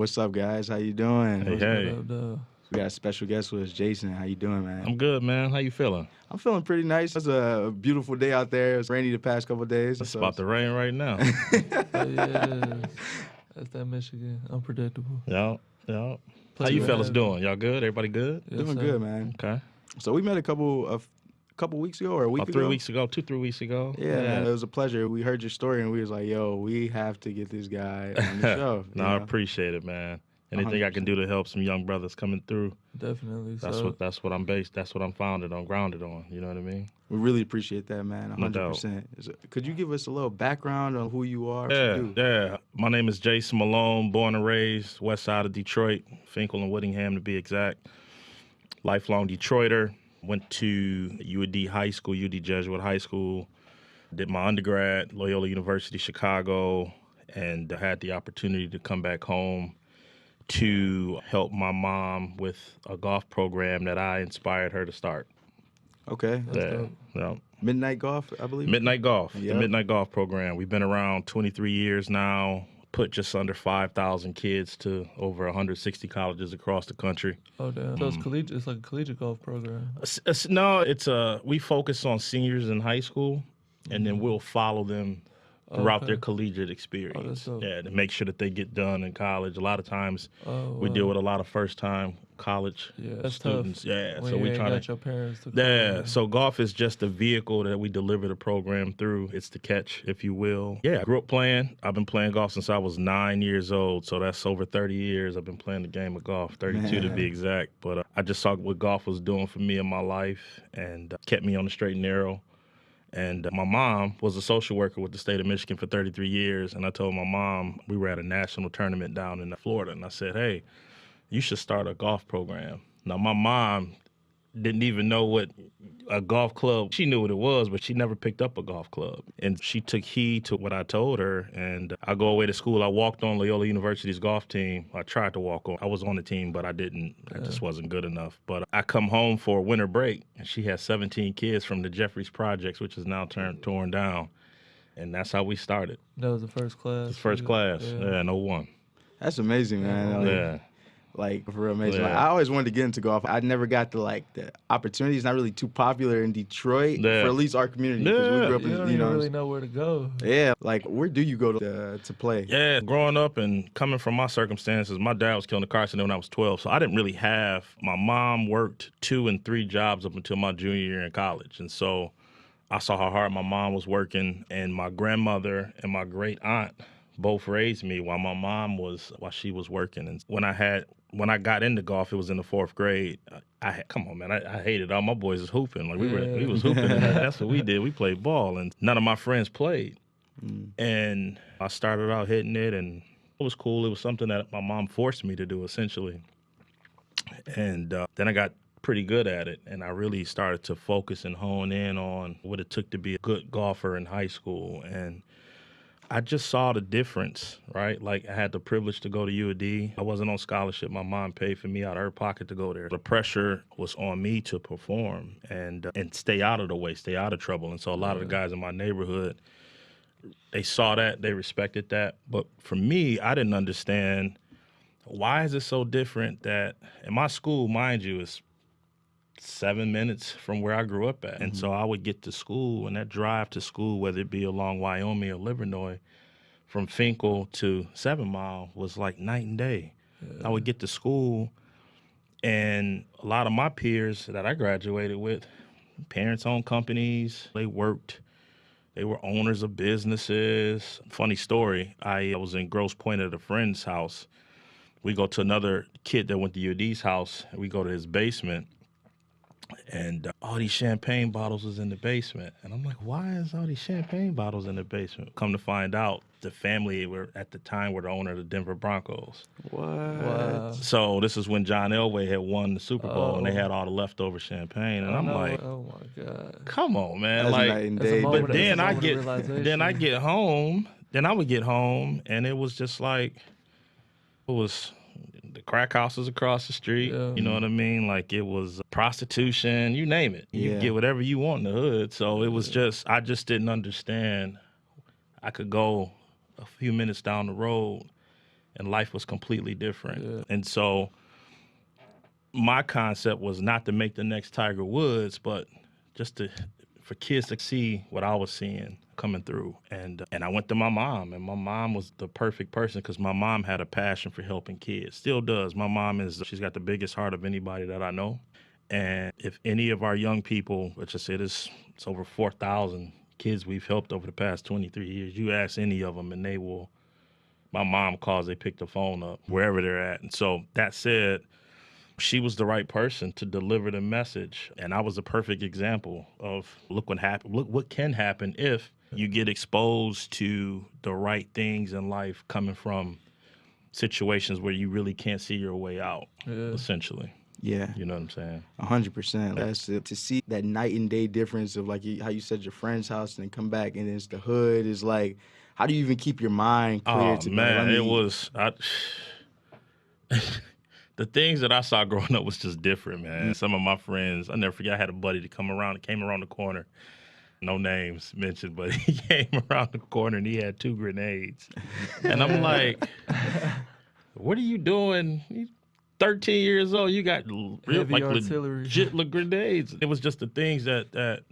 What's up, guys? How you doing? Hey. We got a special guest with us, Jason. How you doing, man? I'm good, man. How you feeling? I'm feeling pretty nice. It's a beautiful day out there. It's rainy the past couple of days. It's about to rain right now. Oh, yeah. That's that Michigan. Unpredictable. Yeah. How you fellas doing? Y'all good? Everybody good? Yes, Doing sir. good, man. Okay. So we met a couple weeks ago or a week About ago? 3 weeks ago, 3 weeks ago. Yeah, man. It was a pleasure. We heard your story and we was like, yo, we have to get this guy on the show. No, I appreciate it, man. Anything I can do to help some young brothers coming through. Definitely. That's what I'm based. That's what I'm grounded on. You know what I mean? We really appreciate that, man. 100%. No doubt. Could you give us a little background on who you are? Yeah. My name is Jason Malone, born and raised west side of Detroit, Finkel and Whittingham to be exact. Lifelong Detroiter. Went to UD High School, UD Jesuit High School. Did my undergrad, Loyola University, Chicago, and had the opportunity to come back home to help my mom with a golf program that I inspired her to start. Okay. Yeah. Midnight Golf, I believe? Midnight Golf, Yep. The Midnight Golf program. We've been around 23 years now, put just under 5,000 kids to over 160 colleges across the country. Oh, damn. So it's collegiate. It's like a collegiate golf program. No, we focus on seniors in high school, and then we'll follow them throughout their collegiate experience. To make sure that they get done in college. A lot of times we deal with a lot of first-time college students. Tough. Yeah, when so we try got your parents to so golf is just a vehicle that we deliver the program through. It's the catch, if you will. Yeah, I grew up playing. I've been playing golf since I was 9 years old, so that's over 30 years I've been playing the game of golf, 32 to be exact. But I just saw what golf was doing for me in my life and kept me on the straight and narrow. And my mom was a social worker with the state of Michigan for 33 years. And I told my mom, we were at a national tournament down in Florida. And I said, hey, you should start a golf program. Now, my mom didn't even know what a golf club, she knew what it was, but she never picked up a golf club. And she took heed to what I told her. And I go away to school. I walked on Loyola University's golf team. I tried to walk on. I was on the team, but I didn't. I just wasn't good enough. But I come home for winter break, and she has 17 kids from the Jeffries Projects, which is now torn down. And that's how we started. That was the first class? The first class, in 01. That's amazing, man. Like, for real amazing. Like, I always wanted to get into golf. I never got the opportunity. It's not really too popular in Detroit for at least our community. We grew up in, you don't really know where to go. Yeah, like, where do you go to play? Yeah, growing up and coming from my circumstances, my dad was killed in a car accident when I was 12, so I didn't really have, my mom worked 2 and 3 jobs up until my junior year in college, and so I saw how hard my mom was working, and my grandmother and my great aunt both raised me while she was working. And when I got into golf, it was in the 4th grade. I hated all my boys was hooping. Like we was hooping. And that's what we did. We played ball, and none of my friends played. And I started out hitting it, and it was cool. It was something that my mom forced me to do, essentially. And then I got pretty good at it, and I really started to focus and hone in on what it took to be a good golfer in high school. And I just saw the difference, right? Like, I had the privilege to go to UD. I wasn't on scholarship. My mom paid for me out of her pocket to go there. The pressure was on me to perform and stay out of the way, stay out of trouble. And so a lot of the guys in my neighborhood, they saw that, they respected that. But for me, I didn't understand, why is it so different that, in my school, mind you, is 7 minutes from where I grew up at. And so I would get to school, and that drive to school, whether it be along Wyoming or Livernois, from Finkel to 7 Mile was like night and day. I would get to school, and a lot of my peers that I graduated with, parents owned companies, they worked, they were owners of businesses. Funny story, I was in Grosse Pointe at a friend's house. We go to another kid that went to UD's house, and we go to his basement. And all these champagne bottles was in the basement. And I'm like, why is all these champagne bottles in the basement? Come to find out, the family at the time were the owner of the Denver Broncos. What? Wow. So this is when John Elway had won the Super Bowl, and they had all the leftover champagne. And I'm like, oh my God. Come on, man. That's like, night and day. But then I would get home, and it was just like, it was the crack houses across the street. You know what I mean? Like, it was prostitution, you name it. You get whatever you want in the hood. So it was just, I just didn't understand. I could go a few minutes down the road and life was completely different. Yeah. And so my concept was not to make the next Tiger Woods, but just for kids to see what I was seeing coming through. And I went to my mom, and my mom was the perfect person because my mom had a passion for helping kids. Still does. My mom she's got the biggest heart of anybody that I know. And if any of our young people, which I said it's over 4,000 kids we've helped over the past 23 years, you ask any of them and my mom calls, they pick the phone up wherever they're at. And so that said, she was the right person to deliver the message. And I was a perfect example of look what can happen if you get exposed to the right things in life coming from situations where you really can't see your way out, essentially. Yeah. You know what I'm saying? 100%. That's it. To see that night and day difference of like how you said your friend's house and then come back and it's the hood is like, how do you even keep your mind clear? It was... The things that I saw growing up was just different, man. Some of my friends, I'll never forget, I had a buddy that came around the corner. No names mentioned, but he came around the corner and he had 2 grenades. And I'm like, what are you doing? He's 13 years old. You got real, like, legit grenades. It was just the things that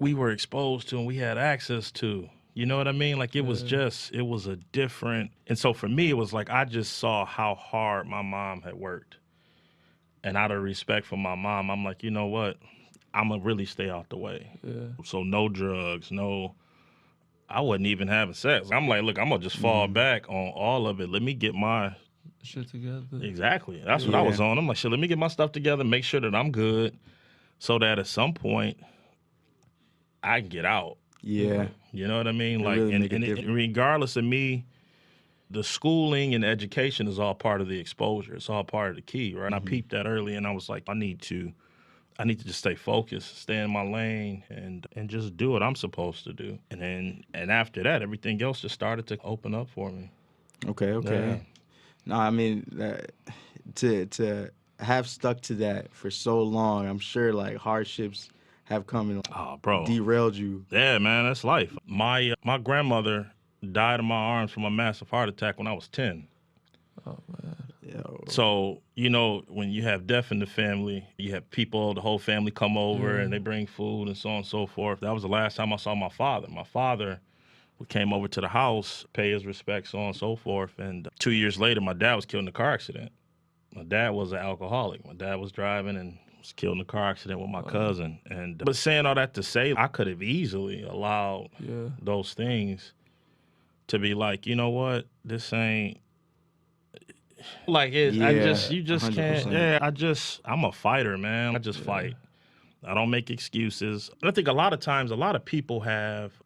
we were exposed to and we had access to. You know what I mean? Like, it was a different. And so for me, it was like I just saw how hard my mom had worked. And out of respect for my mom, I'm like, you know what? I'm going to really stay out the way. Yeah. So no drugs, I wasn't even having sex. I'm like, look, I'm going to just fall back on all of it. Let me get my shit together. Exactly. That's what I was on. I'm like, shit, let me get my stuff together, make sure that I'm good so that at some point I can get out. Yeah. You know what I mean? Like, really and regardless of me, the schooling and education is all part of the exposure. It's all part of the key, right? And I peeped that early, and I was like, I need to just stay focused, stay in my lane, and just do what I'm supposed to do. And after that, everything else just started to open up for me. Okay. Yeah. No, I mean, to have stuck to that for so long, I'm sure like hardships have come and derailed you. Yeah, man, that's life. My grandmother died in my arms from a massive heart attack when I was 10. Oh, man. Yo. So, you know, when you have death in the family, you have people, the whole family come over and they bring food and so on and so forth. That was the last time I saw my father. My father came over to the house, pay his respects, so on and so forth. And 2 years later, my dad was killed in a car accident. My dad was an alcoholic. My dad was driving and was killed in a car accident with my cousin. But saying all that to say, I could have easily allowed those things to be like, you know what, this ain't like it. You just 100%. Can't. Yeah, I'm a fighter, man. I just fight. I don't make excuses. I think a lot of times, a lot of people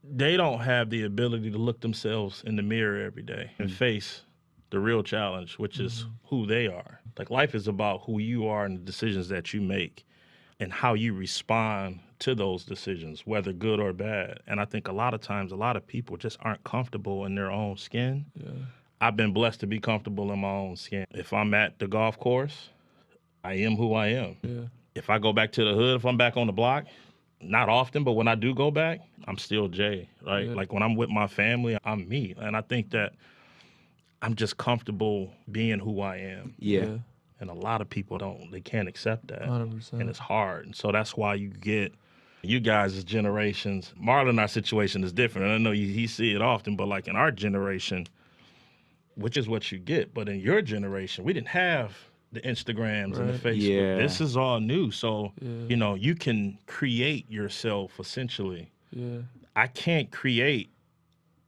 they don't have the ability to look themselves in the mirror every day and face the real challenge, which is who they are. Like, life is about who you are and the decisions that you make and how you respond to those decisions, whether good or bad. And I think a lot of times, a lot of people just aren't comfortable in their own skin. Yeah. I've been blessed to be comfortable in my own skin. If I'm at the golf course, I am who I am. Yeah. If I go back to the hood, if I'm back on the block, not often, but when I do go back, I'm still Jay, right? Yeah. Like, when I'm with my family, I'm me. And I think that I'm just comfortable being who I am. Yeah. And a lot of people they can't accept that. 100%. And it's hard. And so that's why you guys as generations, Marlon, our situation is different. And I know he see it often, but like in our generation, which is what you get. But in your generation, we didn't have the Instagrams and the Facebook. Yeah. This is all new. So, you know, you can create yourself essentially. Yeah. I can't create.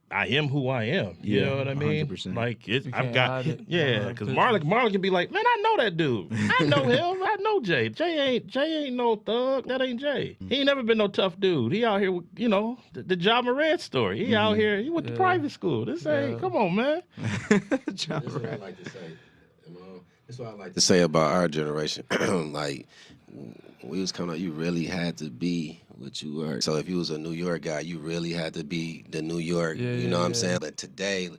I am who I am. You know what I mean? 100%. Like, because Marlon can be like, man, I know that dude. I know him. I know Jay. Jay ain't no thug. That ain't Jay. He ain't never been no tough dude. He out here with, you know, the Ja Morant story. He out here. He went to private school. This ain't. Come on, man. That's what I like to say. That's what I like to say about our generation. Like, we was coming up, you really had to be what you were. So if you was a New York guy, you really had to be the New York, you know what I'm saying? But today,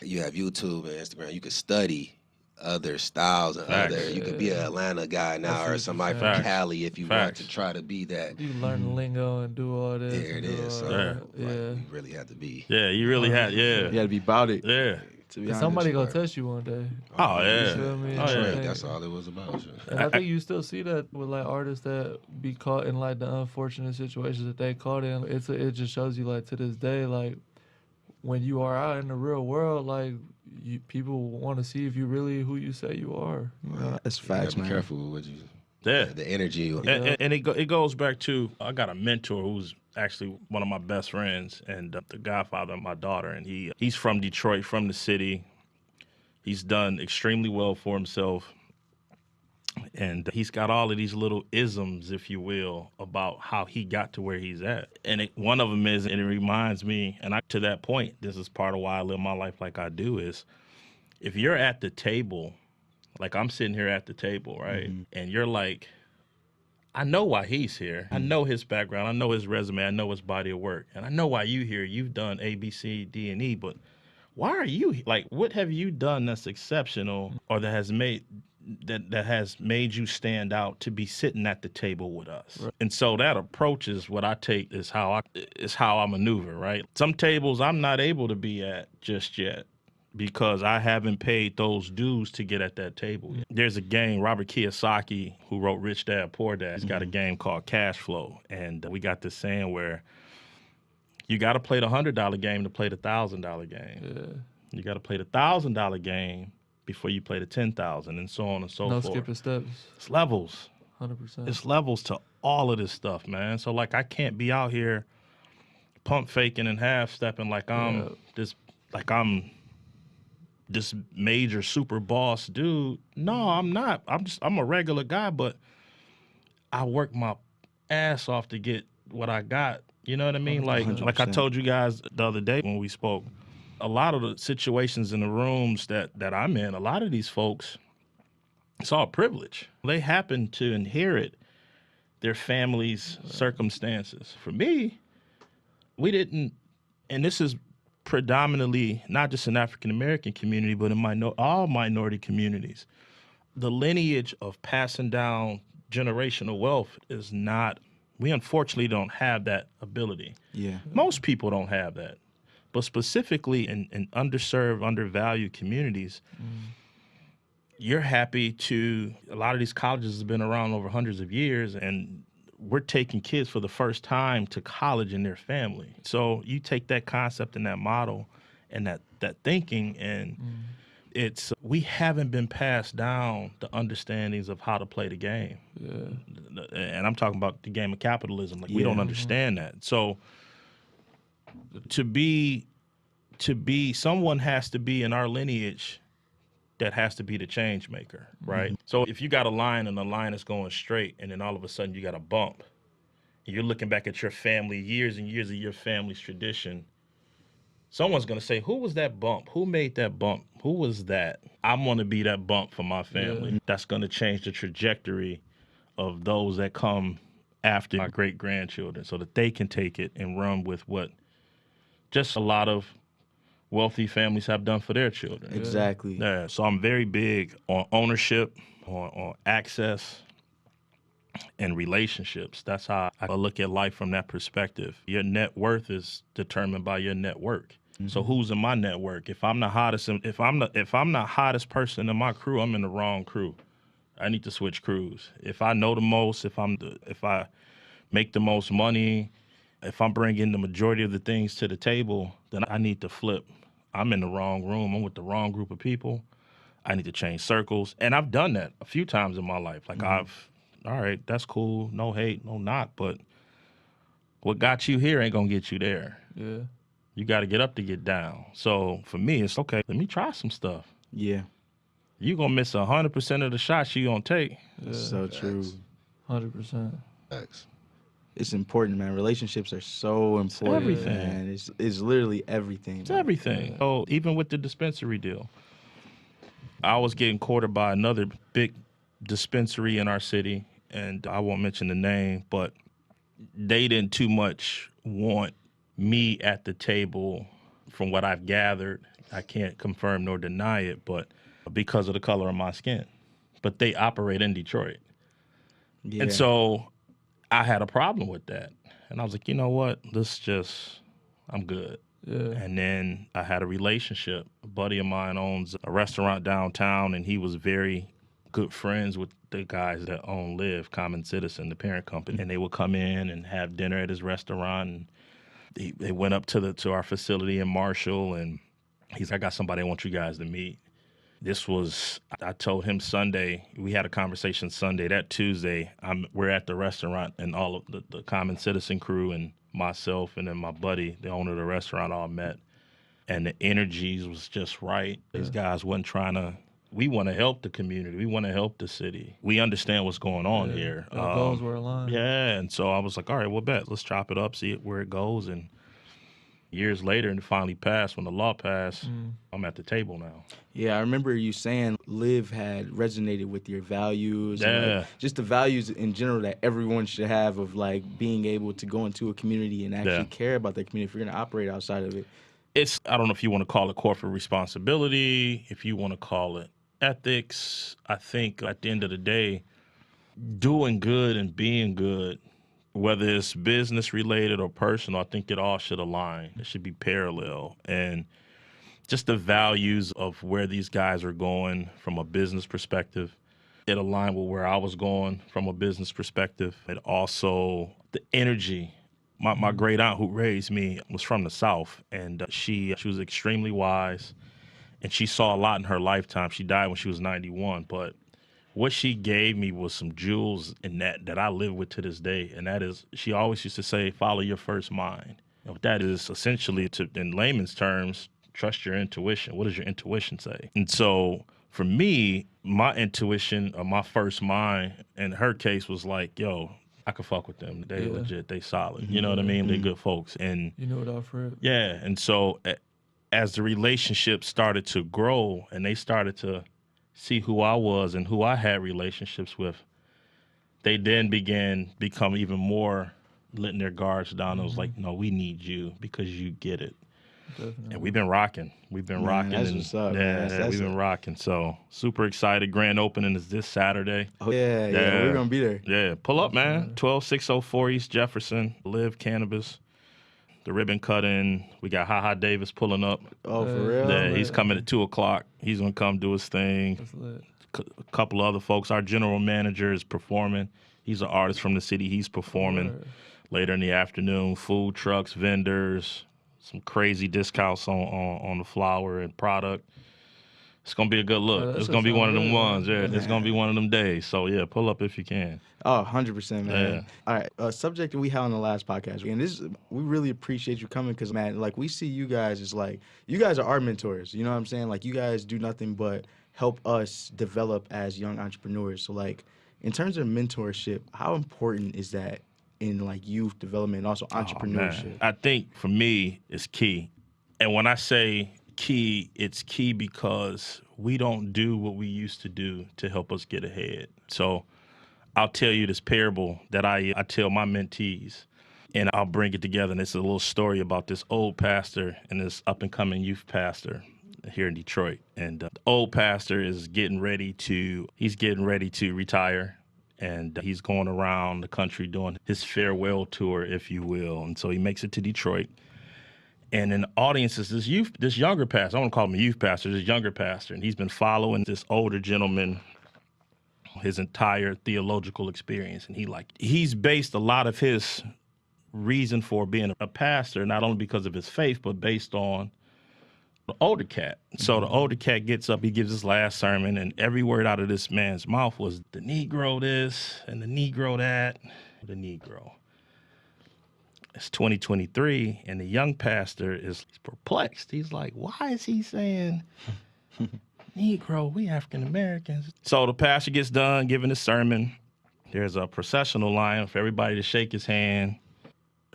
you have YouTube and Instagram. You could study other styles and you could be an Atlanta guy now or somebody from Cali if you want to try to be that. You learn the lingo and do all this. There it is. So, you really had to be. Yeah, you really had, You had to be about it. Yeah. To be honest, somebody gonna test you one day. Oh yeah. You feel me? Oh, yeah. That's all it was about. And I think you still see that with like artists that be caught in like the unfortunate situations that they caught in. It just shows you like to this day, like when you are out in the real world, like people want to see if you really who you say you are. You know? That's facts, Be man. careful with what you. Yeah. The energy. And it goes back to, I got a mentor who's actually one of my best friends and the godfather of my daughter. And he's from Detroit, from the city. He's done extremely well for himself. And he's got all of these little isms, if you will, about how he got to where he's at. And one of them is, and it reminds me, and to that point, this is part of why I live my life like I do, is if you're at the table, like I'm sitting here at the table, right? Mm-hmm. And you're like, I know why he's here. I know his background. I know his resume. I know his body of work. And I know why you here. You've done A, B, C, D, and E, but why are you here? Like, what have you done that's exceptional or that has made you stand out to be sitting at the table with us? Right. And so that approach is what I take is how I maneuver, right? Some tables I'm not able to be at just yet, because I haven't paid those dues to get at that table. There's a game, Robert Kiyosaki, who wrote Rich Dad, Poor Dad, he's got a game called Cash Flow. And we got this saying where you got to play the $100 game to play the $1,000 game. Yeah. You got to play the $1,000 game before you play the $10,000, and so on and so forth. No skipping steps. It's levels. 100%. It's levels to all of this stuff, man. So, like, I can't be out here pump faking and half stepping like I'm this major super boss dude. No, I'm not. I'm a regular guy, but I work my ass off to get what I got. You know what I mean? 100%. Like I told you guys the other day when we spoke, a lot of the situations in the rooms that I'm in, a lot of these folks, it's all privilege. They happen to inherit their family's circumstances. For me, we didn't, and this is predominantly not just an African-American community, but in all minority communities, the lineage of passing down generational wealth is not, we unfortunately don't have that ability. Yeah. Most people don't have that. But specifically in underserved, undervalued communities, you're happy to, a lot of these colleges have been around over hundreds of years, and we're taking kids for the first time to college in their family. So you take that concept and that model and that thinking, and we haven't been passed down the understandings of how to play the game. Yeah. And I'm talking about the game of capitalism. Like, we don't understand that. So to be someone has to be in our lineage that has to be the change maker, right? So if you got a line and the line is going straight, and then all of a sudden you got a bump, and you're looking back at your family, years and years of your family's tradition, someone's gonna say, who was that bump? Who made that bump? Who was that? I'm gonna be that bump for my family. Yeah. That's gonna change the trajectory of those that come after my great-grandchildren, so that they can take it and run with what just a lot of wealthy families have done for their children. Exactly. Yeah. So I'm very big on ownership, on access, and relationships. That's how I look at life from that perspective. Your net worth is determined by your network. So who's in my network? If I'm the hottest, if I'm the hottest person in my crew, I'm in the wrong crew. I need to switch crews. If I know the most, if I make the most money, if I'm bringing the majority of the things to the table, then I need to flip. I'm in the wrong room. I'm with the wrong group of people. I need to change circles. And I've done that a few times in my life. Like, all right, that's cool. No hate, no knock. But what got you here ain't going to get you there. Yeah. You got to get up to get down. So for me, it's okay. Let me try some stuff. Yeah. You're going to miss 100% of the shots you're going to take. Yeah. So true. 100%. Thanks. It's important, man. Relationships are so important. It's everything. Man. It's literally everything. It's everything. So even with the dispensary deal, I was getting courted by another big dispensary in our city, and I won't mention the name, but they didn't too much want me at the table from what I've gathered. I can't confirm nor deny it, but because of the color of my skin. But they operate in Detroit. Yeah. And so I had a problem with that. And I was like, you know what? I'm good. Yeah. And then I had a relationship. A buddy of mine owns a restaurant downtown, and he was very good friends with the guys that own Liv, Common Citizen, the parent company. And they would come in and have dinner at his restaurant. And they went up to our facility in Marshall, and he's like, I got somebody I want you guys to meet. I told him Sunday, we had a conversation Sunday. That Tuesday, we're at the restaurant, and all of the Common Citizen crew and myself and then my buddy, the owner of the restaurant, all met. And the energies was just right. These guys wasn't we want to help the community. We want to help the city. We understand what's going on here. The goals were aligned. Yeah, and so I was like, all right, well, bet. Let's chop it up, see where it goes. And years later, and it finally passed, when the law passed, I'm at the table now. Yeah, I remember you saying Liv had resonated with your values. Yeah. And like, just the values in general that everyone should have of like being able to go into a community and actually care about that community if you're going to operate outside of it. I don't know if you want to call it corporate responsibility, if you want to call it ethics. I think at the end of the day, doing good and being good, whether it's business related or personal, I think it all should align. It should be parallel. And just the values of where these guys are going from a business perspective, it aligned with where I was going from a business perspective. It also, the energy. My great aunt who raised me was from the South, and she was extremely wise, and she saw a lot in her lifetime. She died when she was 91, but what she gave me was some jewels in that I live with to this day, and that is, she always used to say, follow your first mind. And what that is essentially, in layman's terms, trust your intuition. What does your intuition say? And so for me, my intuition, or my first mind, in her case, was like, yo, I could fuck with them. They legit, they solid. You know what I mean? They good folks. And you know it all for it. Yeah, and so as the relationship started to grow and they started to see who I was and who I had relationships with, they then become even more letting their guards down. It was like, no, we need you because you get it. Definitely. And we've been rocking. We've been rocking. That's what's up, man. We've been rocking. So super excited. Grand opening is this Saturday. Oh, yeah, we're going to be there. Yeah, pull up, man. 12604 East Jefferson, Liv Cannabis. The ribbon cutting. We got Ha Davis pulling up. Oh, for real? Yeah, he's coming at 2 o'clock. He's going to come do his thing. That's lit. A couple other folks. Our general manager is performing. He's an artist from the city. He's performing later in the afternoon. Food trucks, vendors, some crazy discounts on the flower and product. It's going to be a good look. It's going to be one of them ones. Yeah, it's going to be one of them days. So, yeah, pull up if you can. Oh, 100%, man. Yeah. All right, a subject that we had on the last podcast, and we really appreciate you coming because, man, like, we see you guys as, like, you guys are our mentors. You know what I'm saying? Like, you guys do nothing but help us develop as young entrepreneurs. So, like, in terms of mentorship, how important is that in, like, youth development and also entrepreneurship? I think, for me, it's key. And when I say key, it's key because we don't do what we used to do to help us get ahead. So I'll tell you this parable that I tell my mentees, and I'll bring it together. And it's a little story about this old pastor and this up-and-coming youth pastor here in Detroit. And the old pastor is getting ready to retire, and he's going around the country doing his farewell tour, if you will. And so he makes it to Detroit. And in the audience is this younger pastor. I want to call him a youth pastor, this younger pastor. And he's been following this older gentleman his entire theological experience. And he's based a lot of his reason for being a pastor, not only because of his faith, but based on the older cat. So the older cat gets up, he gives his last sermon, and every word out of this man's mouth was the Negro this and the Negro that, the Negro. It's 2023, and the young pastor is perplexed. He's like, why is he saying Negro, we African Americans? So the pastor gets done giving his sermon. There's a processional line for everybody to shake his hand.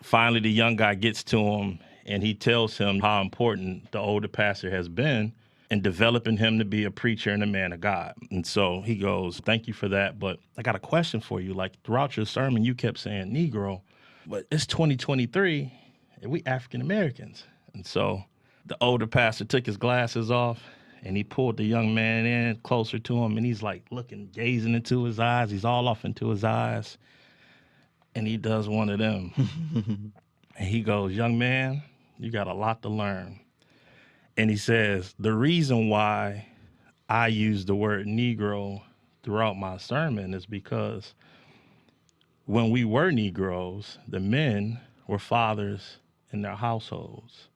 Finally, the young guy gets to him, and he tells him how important the older pastor has been in developing him to be a preacher and a man of God. And so he goes, thank you for that, but I got a question for you. Like, throughout your sermon, you kept saying Negro, but it's 2023, and we African Americans. And so the older pastor took his glasses off, and he pulled the young man in closer to him, and he's like gazing into his eyes. He's all off into his eyes, and he does one of them. And he goes, young man, You got a lot to learn. And he says, the reason why I use the word Negro throughout my sermon is because when we were Negroes, the men were fathers in their households.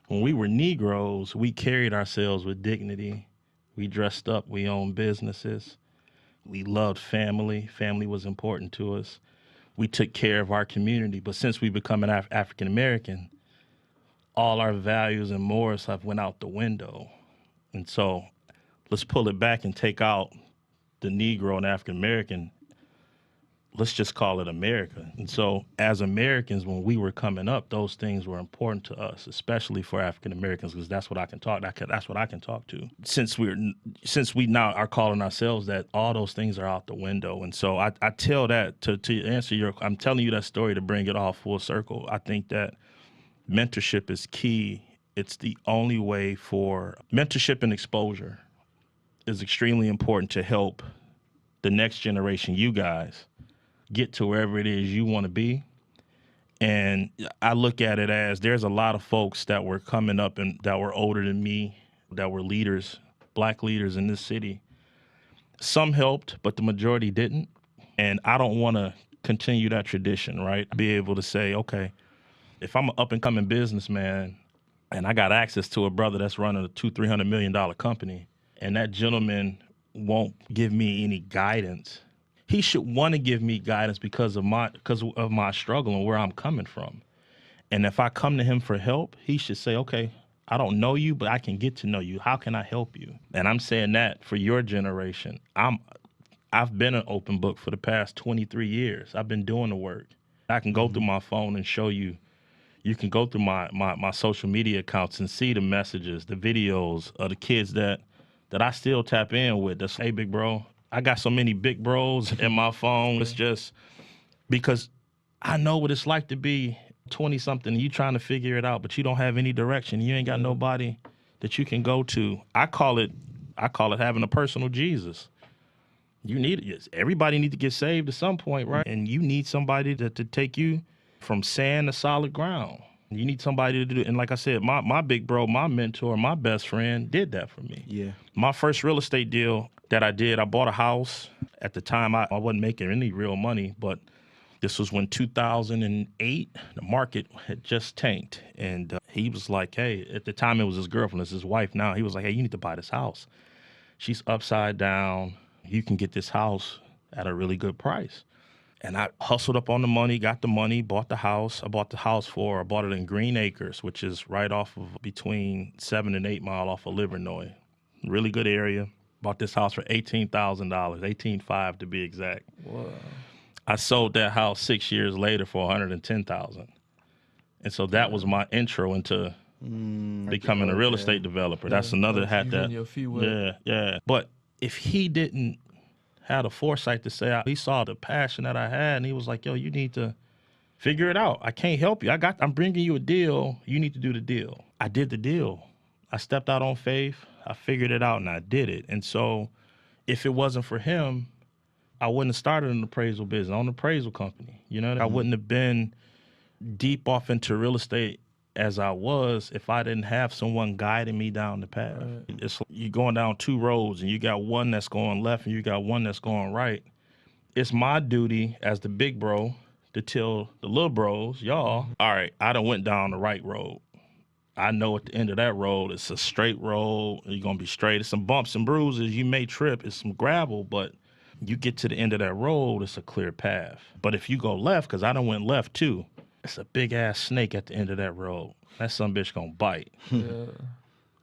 When we were Negroes, we carried ourselves with dignity. We dressed up, we owned businesses. We loved family. Family was important to us. We took care of our community. But since we become an African American, all our values and morals have went out the window. And so let's pull it back and take out the Negro and African American. Let's just call it America. And so as Americans, when we were coming up, those things were important to us, especially for African Americans, because that's what I can talk. That's what I can talk to. Since we now are calling ourselves that, all those things are out the window. And so I tell that to answer I'm telling you that story to bring it all full circle. I think that mentorship is key. It's the only way for mentorship, and exposure is extremely important to help the next generation, you guys, get to wherever it is you want to be. And I look at it as there's a lot of folks that were coming up and that were older than me, that were leaders, Black leaders in this city. Some helped, but the majority didn't. And I don't want to continue that tradition, right? Be able to say, okay, if I'm an up and coming businessman and I got access to a brother that's running a $200-300 million company, and that gentleman won't give me any guidance, he should want to give me guidance because of my struggle and where I'm coming from. And if I come to him for help, he should say, okay, I don't know you, but I can get to know you. How can I help you? And I'm saying that for your generation. I've been an open book for the past 23 years. I've been doing the work. I can go through my phone and show you. You can go through my social media accounts and see the messages, the videos of the kids that I still tap in with. That's, hey, big bro, I got so many big bros in my phone. It's just because I know what it's like to be 20-something and you trying to figure it out, but you don't have any direction. You ain't got nobody that you can go to. I call it having a personal Jesus. You need it. Everybody need to get saved at some point, right? And you need somebody to take you from sand to solid ground. You need somebody to do it. And like I said, my big bro, my mentor, my best friend did that for me. Yeah. My first real estate deal that I did, I bought a house. At the time, I wasn't making any real money, but this was when 2008, the market had just tanked. And he was like, hey, at the time it was his girlfriend, it's his wife now. He was like, hey, you need to buy this house. She's upside down. You can get this house at a really good price. And I hustled up on the money, got the money, bought the house. I bought it in Green Acres, which is right off of between 7 and 8 Mile off of Livernois. Really good area. Bought this house for $18,000, $18,500 to be exact. Wow. I sold that house 6 years later for $110,000. And so that was my intro into becoming a real estate developer. That's another hat that. Your feet wet. Yeah. But if he didn't have the foresight to say, he saw the passion that I had, and he was like, yo, you need to figure it out. I can't help you. I'm bringing you a deal. You need to do the deal. I did the deal. I stepped out on faith. I figured it out, and I did it. And so if it wasn't for him, I wouldn't have started an appraisal business, on an appraisal company. You know, I wouldn't have been deep off into real estate as I was if I didn't have someone guiding me down the path. Right. It's like you're going down two roads and you got one that's going left and you got one that's going right. It's my duty as the big bro to tell the little bros, y'all, all right, I done went down the right road. I know at the end of that road, it's a straight road. You're going to be straight. It's some bumps and bruises. You may trip. It's some gravel, but you get to the end of that road, it's a clear path. But if you go left, because I done went left too, it's a big-ass snake at the end of that road. That son bitch gonna bite. Yeah.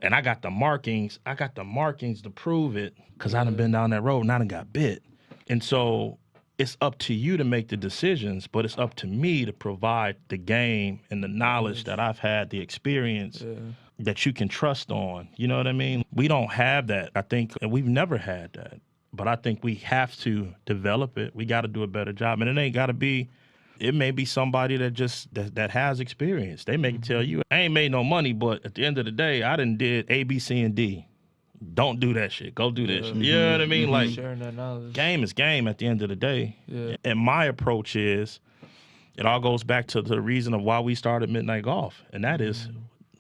And I got the markings. To prove it because I done been down that road and I done got bit. And so it's up to you to make the decisions, but it's up to me to provide the game and the knowledge that I've had, the experience that you can trust on. You know what I mean? We don't have that. I think we've never had that. But I think we have to develop it. We got to do a better job. And it ain't got to be. It may be somebody that has experience. They may tell you, I ain't made no money, but at the end of the day, I done did A, B, C, and D. Don't do that shit. Go do this shit. You know what I mean? Like, sharing that knowledge. Game is game at the end of the day. Yeah. And my approach is, it all goes back to the reason of why we started Midnight Golf, and that is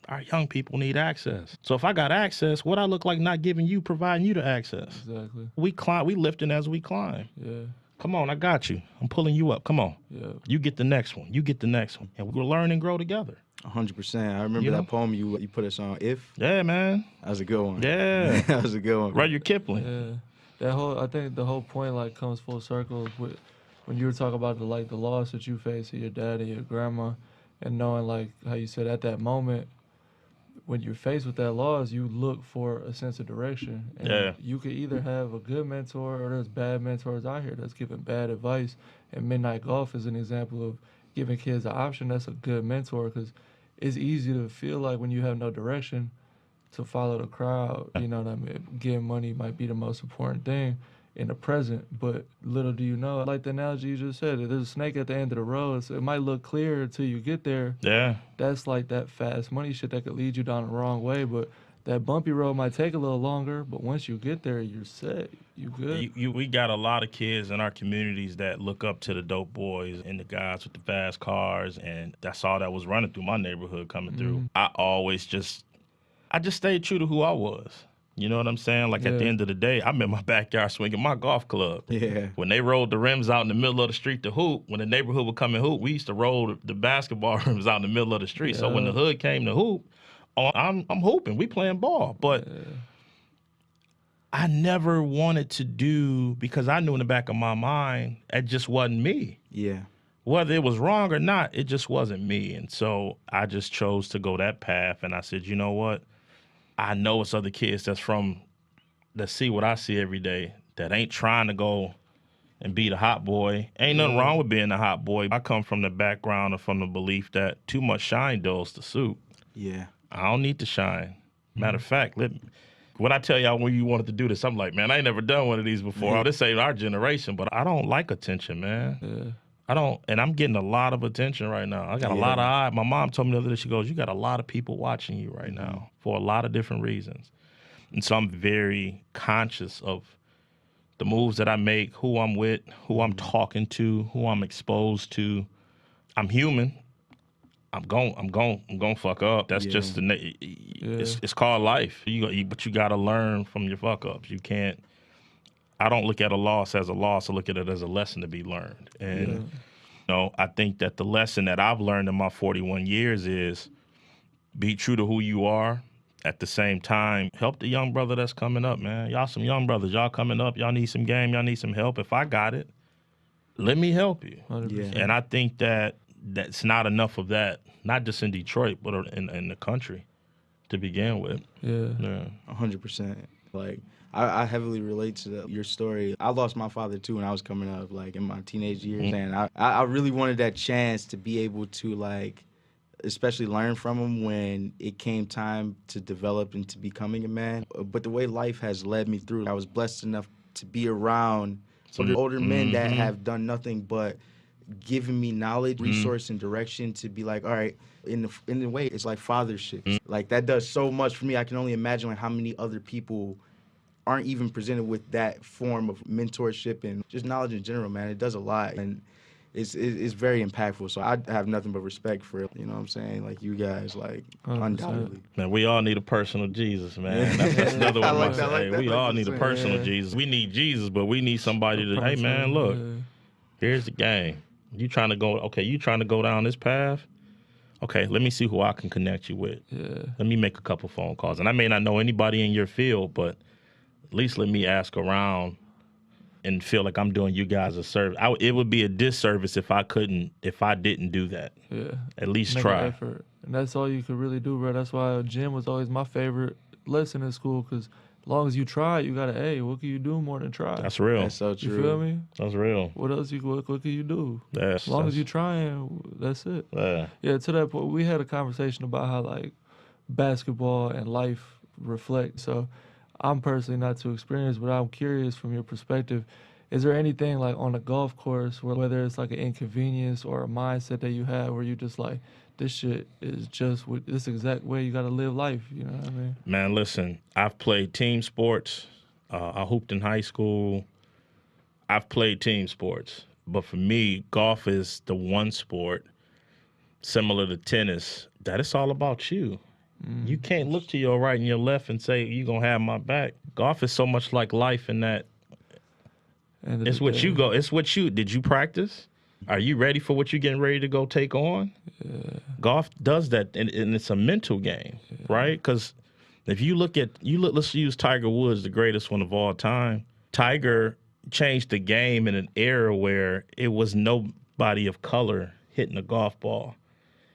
our young people need access. So if I got access, what I look like not giving you, providing you the access? Exactly. We lifting as we climb. Yeah. Come on, I got you. I'm pulling you up. Come on. Yeah. You get the next one. You get the next one. And we'll learn and grow together. 100%. I remember that poem you put us on, If. Yeah, man. That was a good one. Yeah. That was a good one. Rudyard Kipling. Yeah. I think the whole point like comes full circle with when you were talking about the loss that you faced with your dad and your grandma, and knowing like how you said at that moment when you're faced with that loss, you look for a sense of direction. And you could either have a good mentor or there's bad mentors out here that's giving bad advice. And Midnight Golf is an example of giving kids an option that's a good mentor, because it's easy to feel like when you have no direction to follow the crowd. You know what I mean? Getting money might be the most important thing in the present, but little do you know, like the analogy you just said, there's a snake at the end of the road, so it might look clear until you get there. Yeah. That's like that fast money shit that could lead you down the wrong way, but that bumpy road might take a little longer, but once you get there, you're set. You good. We got a lot of kids in our communities that look up to the dope boys and the guys with the fast cars, and that's all that was running through my neighborhood coming through. I just stayed true to who I was. You know what I'm saying? Like at the end of the day, I'm in my backyard swinging my golf club. Yeah. When they rolled the rims out in the middle of the street to hoop, when the neighborhood would come and hoop, we used to roll the basketball rims out in the middle of the street. So when the hood came to hoop, I'm hooping. We playing ball. But I never wanted to do, because I knew in the back of my mind, it just wasn't me. Yeah. Whether it was wrong or not, it just wasn't me. And so I just chose to go that path. And I said, you know what? I know it's other kids that see what I see every day, that ain't trying to go and be the hot boy. Ain't nothing wrong with being the hot boy. I come from the background and from the belief that too much shine dulls the suit. Yeah. I don't need to shine. Matter of fact, what I tell y'all when you wanted to do this, I'm like, man, I ain't never done one of these before. This ain't our generation, but I don't like attention, man. Yeah. I don't, and I'm getting a lot of attention right now. I got a lot of eyes. My mom told me the other day, she goes, you got a lot of people watching you right now for a lot of different reasons. And so I'm very conscious of the moves that I make, who I'm with, who I'm talking to, who I'm exposed to. I'm human. I'm going fuck up. That's just it's called life. But you got to learn from your fuck ups. You can't. I don't look at a loss as a loss. I look at it as a lesson to be learned. And you know, I think that the lesson that I've learned in my 41 years is be true to who you are. At the same time, help the young brother that's coming up, man. Y'all some young brothers. Y'all coming up. Y'all need some game. Y'all need some help. If I got it, let me help you. 100%. And I think that's not enough of that, not just in Detroit, but in the country to begin with. Yeah. 100%. Like, I heavily relate to your story. I lost my father, too, when I was coming up, like, in my teenage years. And I really wanted that chance to be able to, like, especially learn from him when it came time to develop into becoming a man. But the way life has led me through, I was blessed enough to be around some older men that have done nothing but giving me knowledge, resource, and direction to be like, all right, in the way, it's like fathership. Like, that does so much for me. I can only imagine like how many other people aren't even presented with that form of mentorship and just knowledge in general, man. It does a lot, and it's very impactful. So I have nothing but respect for it. You know what I'm saying? Like, you guys, like, 100%. undoubtedly. Man, we all need a personal Jesus, man. That's another one. I like that. We all need a personal Jesus. We need Jesus, but we need somebody to, hey, man, look, here's the game. You trying to go down this path? Okay, let me see who I can connect you with. Yeah. Let me make a couple phone calls. And I may not know anybody in your field, but at least let me ask around and feel like I'm doing you guys a service. It would be a disservice if I didn't do that. Yeah. At least Make try. an effort. And that's all you could really do, bro. That's why gym was always my favorite lesson in school, because as long as you try, you got to, hey, what can you do more than try? That's real. That's so true. You feel me? That's real. What else what can you do? As long as you trying, that's it. Yeah, to that point, we had a conversation about how, like, basketball and life reflect. So I'm personally not too experienced, but I'm curious from your perspective, is there anything like on a golf course where whether it's like an inconvenience or a mindset that you have where you just like, this shit is just this exact way you got to live life, you know what I mean? Man, listen, I've played team sports. I hooped in high school. I've played team sports. But for me, golf is the one sport, similar to tennis, that it's all about you. You can't look to your right and your left and say, you're going to have my back. Golf is so much like life in that it's what you go. It's what you, did you practice? Are you ready for what you're getting ready to go take on? Yeah. Golf does that, and it's a mental game, right? Because if you look, let's use Tiger Woods, the greatest one of all time. Tiger changed the game in an era where it was nobody of color hitting a golf ball.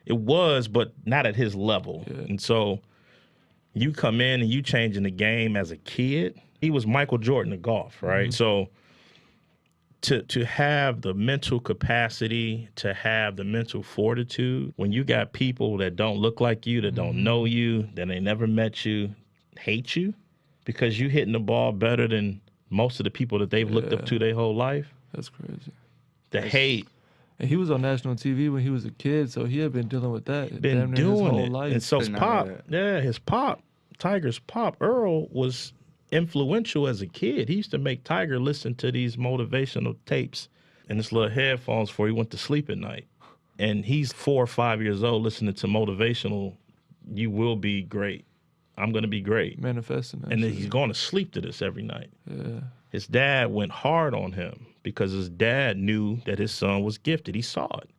It was, but not at his level. Yeah. And so you come in and you changing the game as a kid. He was Michael Jordan of golf, right? Mm-hmm. So to have the mental capacity, to have the mental fortitude, when you got people that don't look like you, that don't know you, that they never met you, hate you because you hitting the ball better than most of the people that they've looked up to their whole life. That's crazy. The hate. And he was on national TV when he was a kid, so he had been dealing with that. Been doing his whole it. life. And so his pop, Tiger's pop, Earl, was influential as a kid. He used to make Tiger listen to these motivational tapes in his little headphones before he went to sleep at night. And he's 4 or 5 years old listening to motivational, you will be great. I'm going to be great. Manifesting that. And then he's going to sleep to this every night. Yeah. His dad went hard on him because his dad knew that his son was gifted. He saw it.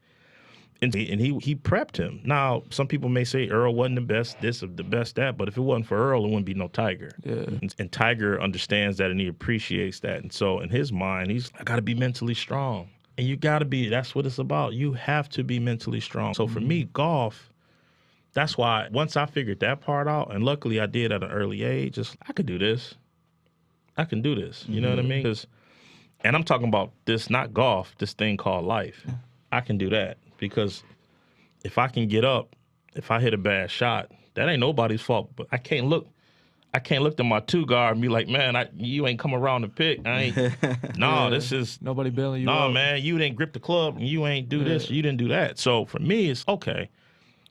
And he prepped him. Now, some people may say Earl wasn't the best this or the best that, but if it wasn't for Earl, it wouldn't be no Tiger. Yeah. And Tiger understands that and he appreciates that. And so in his mind, I got to be mentally strong. And you got to be, that's what it's about. You have to be mentally strong. So for me, golf, that's why once I figured that part out, and luckily I did at an early age, I could do this. I can do this. You know what I mean? And I'm talking about this, not golf, this thing called life. I can do that. Because if I can get up, if I hit a bad shot, that ain't nobody's fault. But I can't look to my two guard and be like, man, you ain't come around to pick. I ain't. This is nobody bailing you. No, man, you didn't grip the club and you ain't do this, you didn't do that. So for me, it's okay.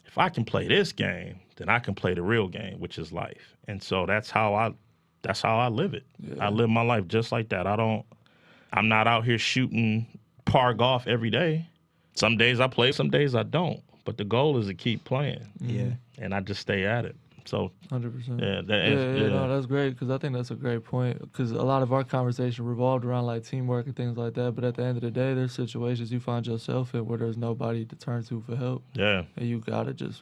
If I can play this game, then I can play the real game, which is life. And so that's how I live it. Yeah. I live my life just like that. I'm not out here shooting par golf every day. Some days I play, some days I don't. But the goal is to keep playing. Yeah. And I just stay at it. So 100%. Yeah. No, that's great because I think that's a great point. Because a lot of our conversation revolved around like teamwork and things like that. But at the end of the day, there's situations you find yourself in where there's nobody to turn to for help. Yeah. And you gotta just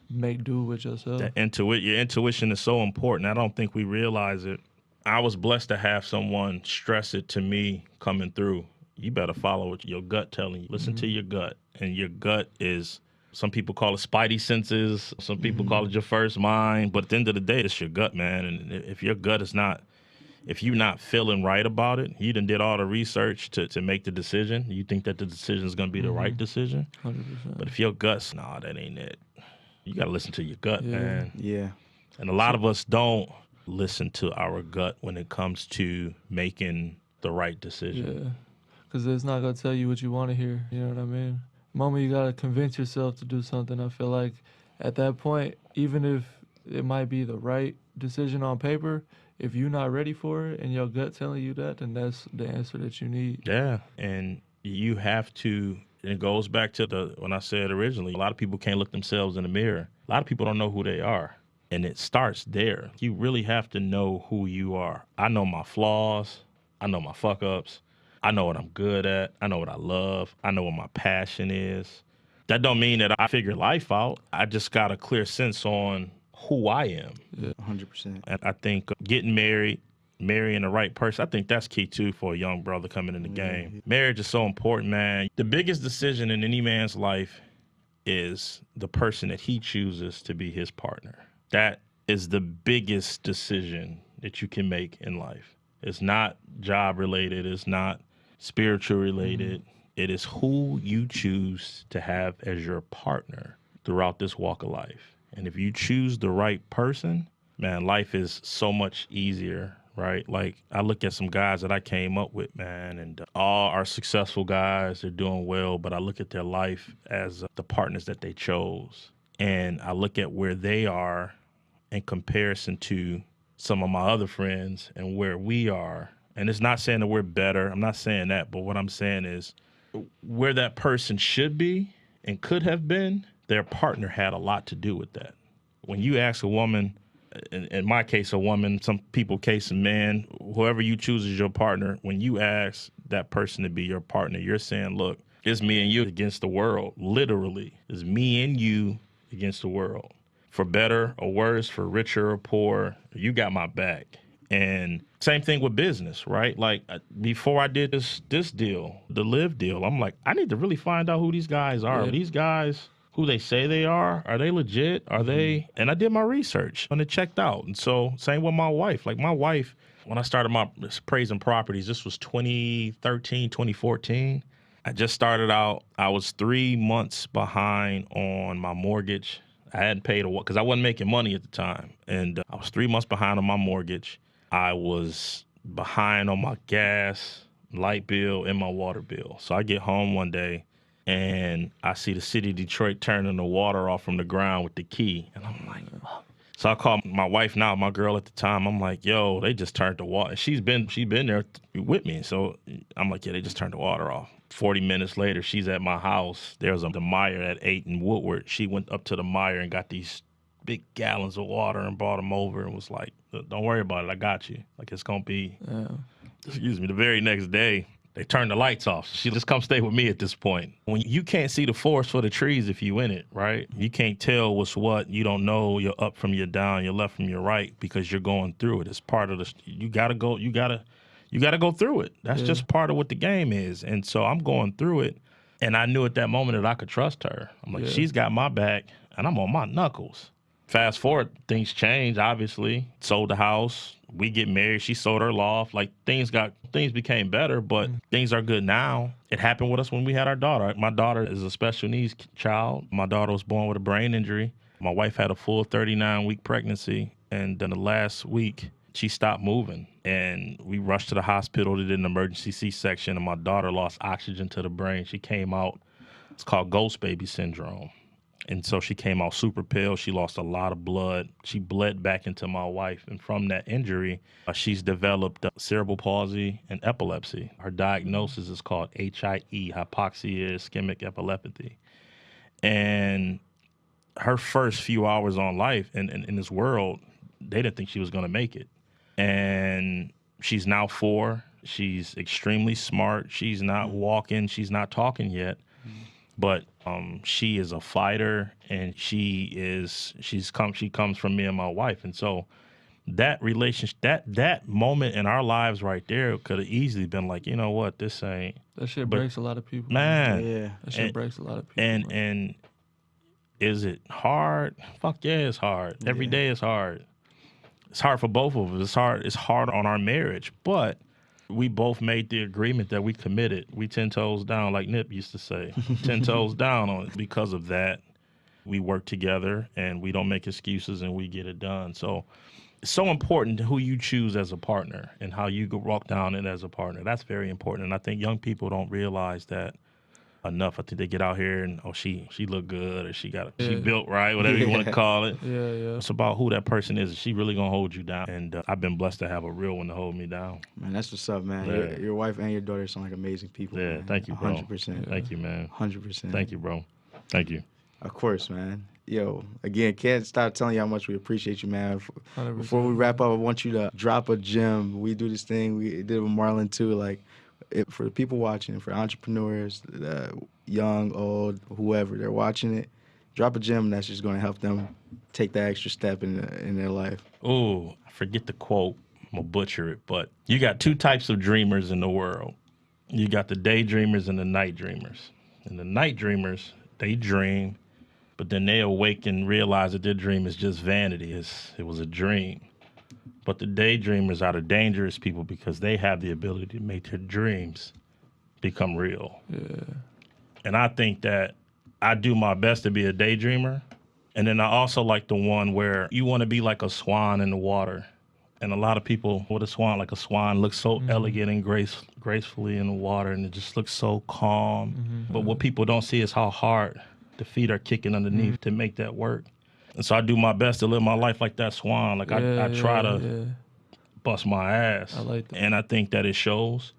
make do with yourself. Your intuition is so important. I don't think we realize it. I was blessed to have someone stress it to me coming through. You better follow what your gut telling you. Listen to your gut. And your gut is, some people call it spidey senses. Some people call it your first mind. But at the end of the day, it's your gut, man. And if your gut is not, if you're not feeling right about it, you done did all the research to make the decision. You think that the decision is going to be the right decision. 100%. But if your gut's, nah, that ain't it. You got to listen to your gut, man. Yeah. And a lot of us don't listen to our gut when it comes to making the right decision. Yeah. Because it's not going to tell you what you want to hear. You know what I mean? The moment you got to convince yourself to do something, I feel like at that point, even if it might be the right decision on paper, if you're not ready for it and your gut telling you that, then that's the answer that you need. Yeah. And you have to, and it goes back to when I said originally, a lot of people can't look themselves in the mirror. A lot of people don't know who they are. And it starts there. You really have to know who you are. I know my flaws. I know my fuck ups. I know what I'm good at. I know what I love. I know what my passion is. That don't mean that I figure life out. I just got a clear sense on who I am. Yeah, 100%. And I think getting married, marrying the right person, I think that's key too for a young brother coming in the game. Marriage is so important, man. The biggest decision in any man's life is the person that he chooses to be his partner. That is the biggest decision that you can make in life. It's not job related. It's not spiritual related. It is who you choose to have as your partner throughout this walk of life. And if you choose the right person, man, life is so much easier, right? Like I look at some guys that I came up with, man, and all are successful guys. They're doing well, but I look at their life as the partners that they chose. And I look at where they are in comparison to some of my other friends and where we are. And it's not saying that we're better. I'm not saying that. But what I'm saying is where that person should be and could have been, their partner had a lot to do with that. When you ask a woman, in my case, a woman, some people case a man, whoever you choose as your partner, when you ask that person to be your partner, you're saying, look, it's me and you against the world. Literally, it's me and you against the world. For better or worse, for richer or poor, you got my back. And same thing with business, right? Like before I did this deal, the Liv deal, I'm like, I need to really find out who these guys are. Yeah. Are these guys who they say they are they legit? Are they? And I did my research and it checked out. And so same with my wife. Like my wife, when I started my appraising properties, this was 2013, 2014. I just started out. I was 3 months behind on my mortgage. I hadn't paid because I wasn't making money at the time. And I was 3 months behind on my mortgage. I was behind on my gas, light bill, and my water bill. So I get home one day and I see the city of Detroit turning the water off from the ground with the key. And I'm like, fuck. So I call my wife now, my girl at the time. I'm like, yo, they just turned the water. She's been there with me. So I'm like, yeah, they just turned the water off. 40 minutes later, she's at my house. There's the Meyer at 8 in Woodward. She went up to the Meyer and got these big gallons of water and brought them over and was like, don't worry about it. I got you. Like, it's going to be, excuse me, the very next day, they turned the lights off. She just come stay with me at this point. When you can't see the forest for the trees if you in it, right? You can't tell what's what. You don't know you're up from your down, you're left from your right because you're going through it. It's part of the, you got to go through it. That's just part of what the game is. And so I'm going through it. And I knew at that moment that I could trust her. I'm like, she's got my back and I'm on my knuckles. Fast forward, things change, obviously. Sold the house. We get married. She sold her loft. Like things became better, but things are good now. It happened with us when we had our daughter. My daughter is a special needs child. My daughter was born with a brain injury. My wife had a full 39-week pregnancy. And then the last week, she stopped moving. And we rushed to the hospital. They did an emergency C-section. And my daughter lost oxygen to the brain. She came out. It's called ghost baby syndrome. And so she came out super pale. She lost a lot of blood. She bled back into my wife. And from that injury, she's developed cerebral palsy and epilepsy. Her diagnosis is called HIE, hypoxia ischemic epilepsy. And her first few hours on life in this world, they didn't think she was going to make it. And she's now 4. She's extremely smart. She's not walking. She's not talking yet. But she is a fighter, and she comes from me and my wife. And so that relationship, that moment in our lives right there could have easily been like, you know what, this ain't. That shit breaks a lot of people. Man. Yeah. That shit breaks a lot of people. And is it hard? Fuck yeah, it's hard. Every day is hard. It's hard for both of us. It's hard on our marriage, but we both made the agreement that we committed. We 10 toes down, like Nip used to say. 10 toes down on it. Because of that, we work together and we don't make excuses and we get it done. So it's so important who you choose as a partner and how you go walk down it as a partner. That's very important. And I think young people don't realize that enough. I think they get out here and, she look good or she built right, whatever you want to call it. Yeah. It's about who that person is. Is she really going to hold you down? And I've been blessed to have a real one to hold me down. Man, that's what's up, man. Yeah. Your wife and your daughter sound like amazing people. Yeah, man. thank you, bro. 100%. Thank you, man. 100%. Thank you, bro. Thank you. Of course, man. Yo, again, can't stop telling you how much we appreciate you, man. 100%. Before we wrap up, I want you to drop a gem. We do this thing. We did it with Marlon, too. Like, for the people watching, for entrepreneurs, young, old, whoever, they're watching it, drop a gem that's just going to help them take that extra step in their life. Oh, I forget the quote. I'm going to butcher it. But you got 2 types of dreamers in the world. You got the daydreamers and the night dreamers. And the night dreamers, they dream, but then they awake and realize that their dream is just vanity. It was a dream. But the daydreamers are the dangerous people because they have the ability to make their dreams become real. Yeah. And I think that I do my best to be a daydreamer. And then I also like the one where you want to be like a swan in the water. And a lot of people with a swan, like a swan, looks so elegant and gracefully in the water, and it just looks so calm. But what people don't see is how hard the feet are kicking underneath to make that work. And so I do my best to live my life like that swan. Like I try to bust my ass. I like that. And I think that it shows.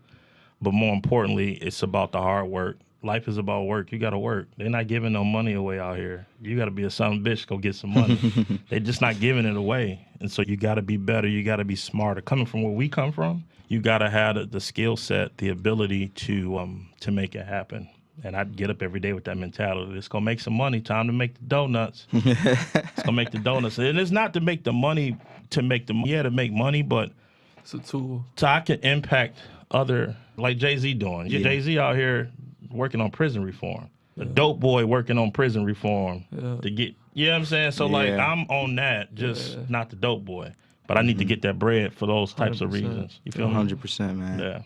But more importantly, it's about the hard work. Life is about work. You got to work. They're not giving no money away out here. You got to be a son of a bitch, go get some money. They're just not giving it away. And so you got to be better. You got to be smarter. Coming from where we come from, you got to have the skill set, the ability to make it happen. And I get up every day with that mentality. It's going to make some money. Time to make the donuts. It's going to make the donuts. And it's not to make the money to make yeah, to make money, but It's a tool. so I can impact other, like Jay-Z doing. Yeah. Jay-Z out here working on prison reform. The dope boy working on prison reform to get, you know what I'm saying? So like I'm on that, just not the dope boy. But I need to get that bread for those types of 100%. reasons. You feel me? 100%, man. Yeah.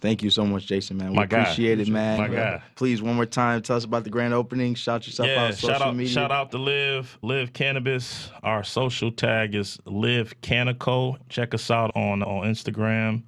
Thank you so much, Jason, man. We My guy. appreciate it, man. My guy. Please, one more time, tell us about the grand opening. Shout yourself out on social media. Shout out to Liv Cannabis. Our social tag is Liv Canico. Check us out on Instagram.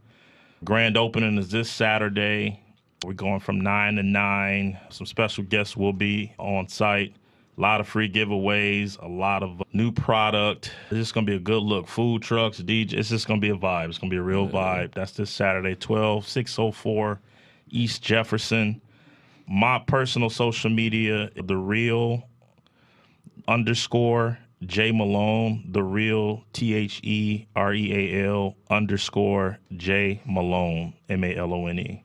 Grand opening is this Saturday. We're going from 9 to 9. Some special guests will be on site. A lot of free giveaways, a lot of new product. It's just going to be a good look. Food trucks, DJ. It's just going to be a vibe. It's going to be a real vibe. That's this Saturday, 12604 East Jefferson. My personal social media, the real _J Malone, the real THEREAL _ J Malone, MALONE.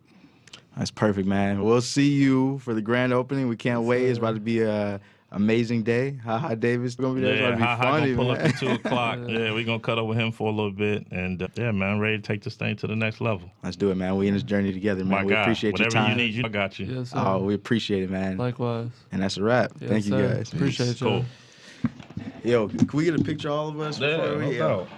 That's perfect, man. We'll see you for the grand opening. We can't wait. It's about to be a amazing day. Ha Davis gonna be there. It's about to be funny, gonna pull man. up at 2 o'clock. Yeah, we're gonna cut up with him for a little bit, and yeah, man, ready to take this thing to the next level. Let's do it, man. We in this journey together, man. My We God, appreciate your whatever time. you need, I got you. Yes, sir. Oh, we appreciate it, man. Likewise. And that's a wrap. Yes, Thank you, sir. guys. Appreciate you. Cool. Yo, can we get a picture of all of us? Yeah, before we, no doubt.